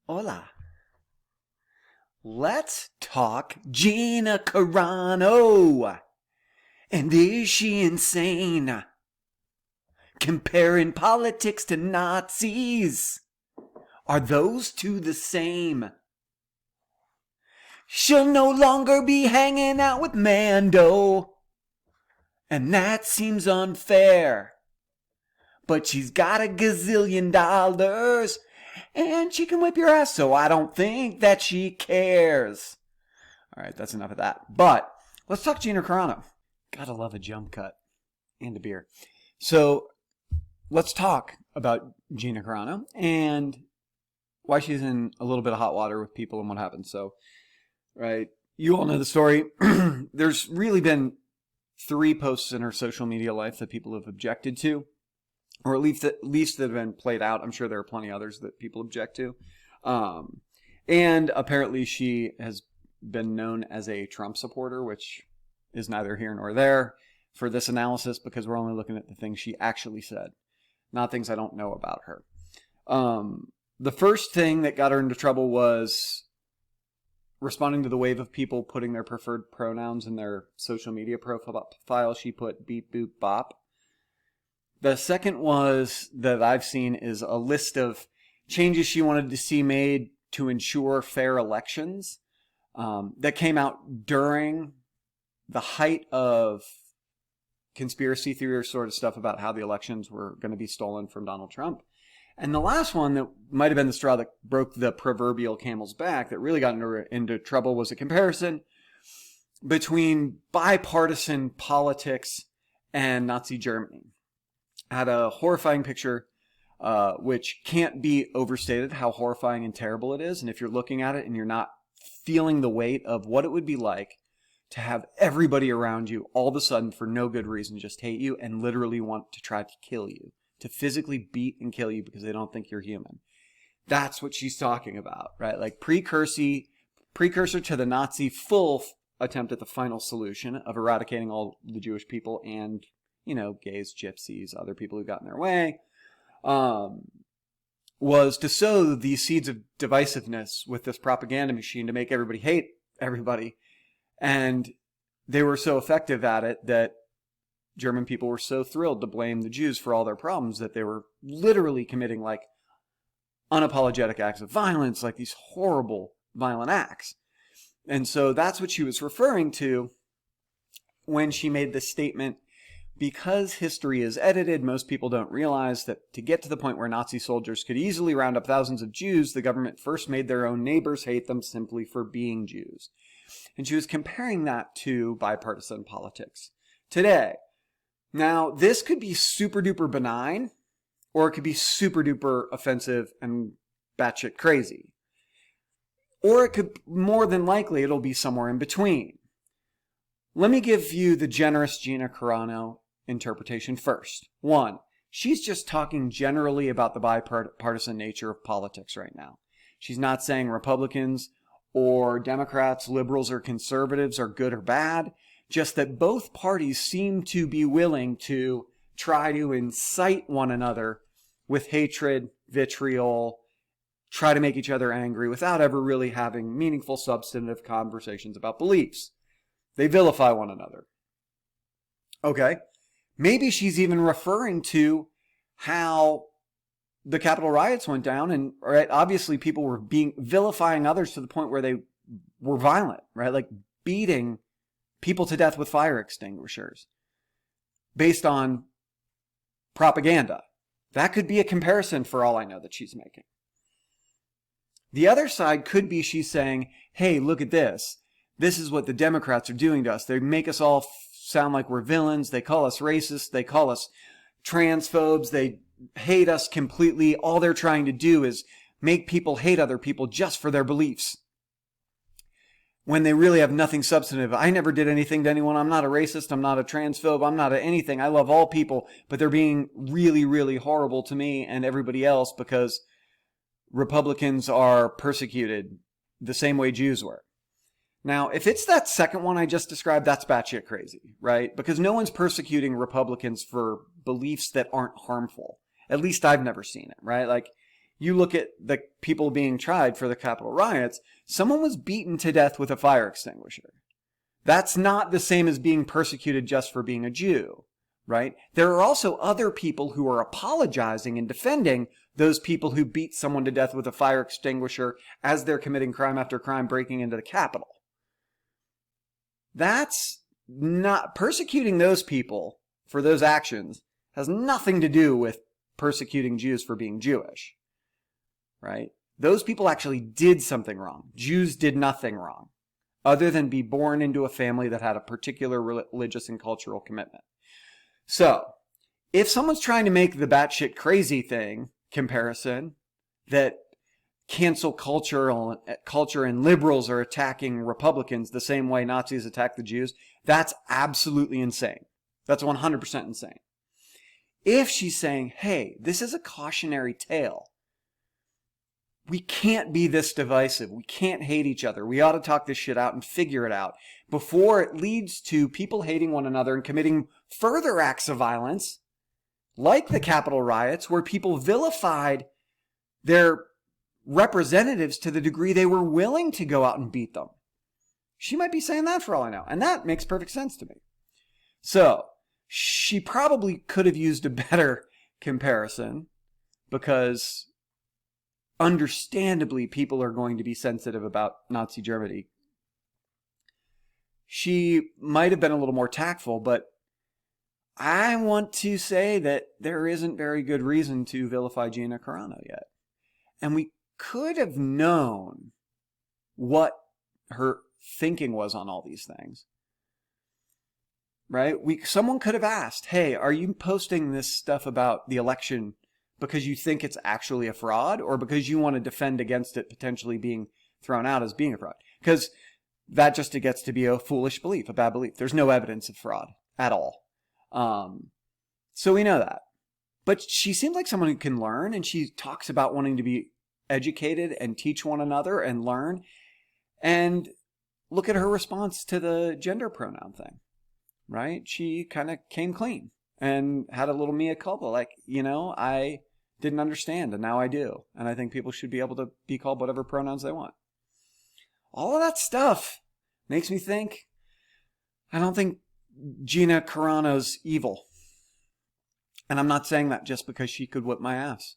Hola. Let's talk Gina Carano. And is she insane? Comparing politics to Nazis. Are those two the same? She'll no longer be hanging out with Mando. And that seems unfair. But she's got a gazillion dollars. And she can whip your ass, so I don't think that she cares. All right, that's enough of that. But let's talk Gina Carano. Gotta love a jump cut and a beer. So let's talk about Gina Carano and why she's in a little bit of hot water with people and what happened. So, right, you all know the story. There's really been 3 posts in her social media life that people have objected to, or at least that have been played out. I'm sure there are plenty others that people object to. And apparently she has been known as a Trump supporter, which is neither here nor there for this analysis because we're only looking at the things she actually said, not things I don't know about her. The first thing that got her into trouble was responding to the wave of people putting their preferred pronouns in their social media profile. She put beep, boop, bop. The second was that I've seen is a list of changes she wanted to see made to ensure fair elections that came out during the height of conspiracy theory sort of stuff about how the elections were going to be stolen from Donald Trump. And the last one that might have been the straw that broke the proverbial camel's back that really got into trouble was a comparison between bipartisan politics and Nazi Germany. Had a horrifying picture, which can't be overstated how horrifying and terrible it is. And if you're looking at it and you're not feeling the weight of what it would be like to have everybody around you all of a sudden for no good reason just hate you and literally want to try to kill you, to physically beat and kill you because they don't think you're human. That's what she's talking about, right? Like precursor to the Nazi full attempt at the final solution of eradicating all the Jewish people and, you know, gays, gypsies, other people who got in their way, was to sow these seeds of divisiveness with this propaganda machine to make everybody hate everybody. And they were so effective at it that German people were so thrilled to blame the Jews for all their problems that they were literally committing like unapologetic acts of violence, like these horrible violent acts. And so that's what she was referring to when she made this statement. Because history is edited, most people don't realize that to get to the point where Nazi soldiers could easily round up thousands of Jews, the government first made their own neighbors hate them simply for being Jews. And she was comparing that to bipartisan politics today. Now, this could be super duper benign, or it could be super duper offensive and batshit crazy. Or it could, more than likely, it'll be somewhere in between. Let me give you the generous Gina Carano interpretation first. 1, she's just talking generally about the bipartisan nature of politics right now. She's not saying Republicans or Democrats, liberals or conservatives are good or bad, just that both parties seem to be willing to try to incite one another with hatred, vitriol, try to make each other angry without ever really having meaningful, substantive conversations about beliefs. They vilify one another. Okay, maybe she's even referring to how the Capitol riots went down, and right, obviously people were vilifying others to the point where they were violent, right? Like beating people to death with fire extinguishers based on propaganda. That could be a comparison for all I know that she's making. The other side could be she's saying, hey, look at this. This is what the Democrats are doing to us. They make us all sound like we're villains. They call us racist. They call us transphobes. They hate us completely. All they're trying to do is make people hate other people just for their beliefs, when they really have nothing substantive. I never did anything to anyone. I'm not a racist. I'm not a transphobe. I'm not anything. I love all people, but they're being really, really horrible to me and everybody else because Republicans are persecuted the same way Jews were. Now, if it's that second one I just described, that's batshit crazy, right? Because no one's persecuting Republicans for beliefs that aren't harmful. At least I've never seen it, right? Like, You look at the people being tried for the Capitol riots, someone was beaten to death with a fire extinguisher. That's not the same as being persecuted just for being a Jew, right? There are also other people who are apologizing and defending those people who beat someone to death with a fire extinguisher as they're committing crime after crime, breaking into the Capitol. That's not persecuting those people for those actions has nothing to do with persecuting Jews for being Jewish, right? Those people actually did something wrong. Jews did nothing wrong other than be born into a family that had a particular religious and cultural commitment. So, if someone's trying to make the batshit crazy thing comparison that cancel culture and liberals are attacking Republicans the same way Nazis attacked the Jews, that's absolutely insane. That's 100% insane. If she's saying, hey, this is a cautionary tale, we can't be this divisive. We can't hate each other. We ought to talk this shit out and figure it out before it leads to people hating one another and committing further acts of violence, like the Capitol riots, where people vilified their representatives to the degree they were willing to go out and beat them. She might be saying that for all I know, and that makes perfect sense to me. So, she probably could have used a better comparison because understandably, people are going to be sensitive about Nazi Germany. She might have been a little more tactful, but I want to say that there isn't very good reason to vilify Gina Carano yet. And we could have known what her thinking was on all these things. Right? Someone could have asked, hey, are you posting this stuff about the election because you think it's actually a fraud or because you want to defend against it potentially being thrown out as being a fraud? Because that just gets to be a foolish belief, a bad belief. There's no evidence of fraud at all. So we know that. But she seems like someone who can learn, and she talks about wanting to be educated and teach one another and learn. And look at her response to the gender pronoun thing, right? She kind of came clean and had a little mea culpa, like, I didn't understand, and now I do. And I think people should be able to be called whatever pronouns they want. All of that stuff makes me think, I don't think Gina Carano's evil. And I'm not saying that just because she could whip my ass.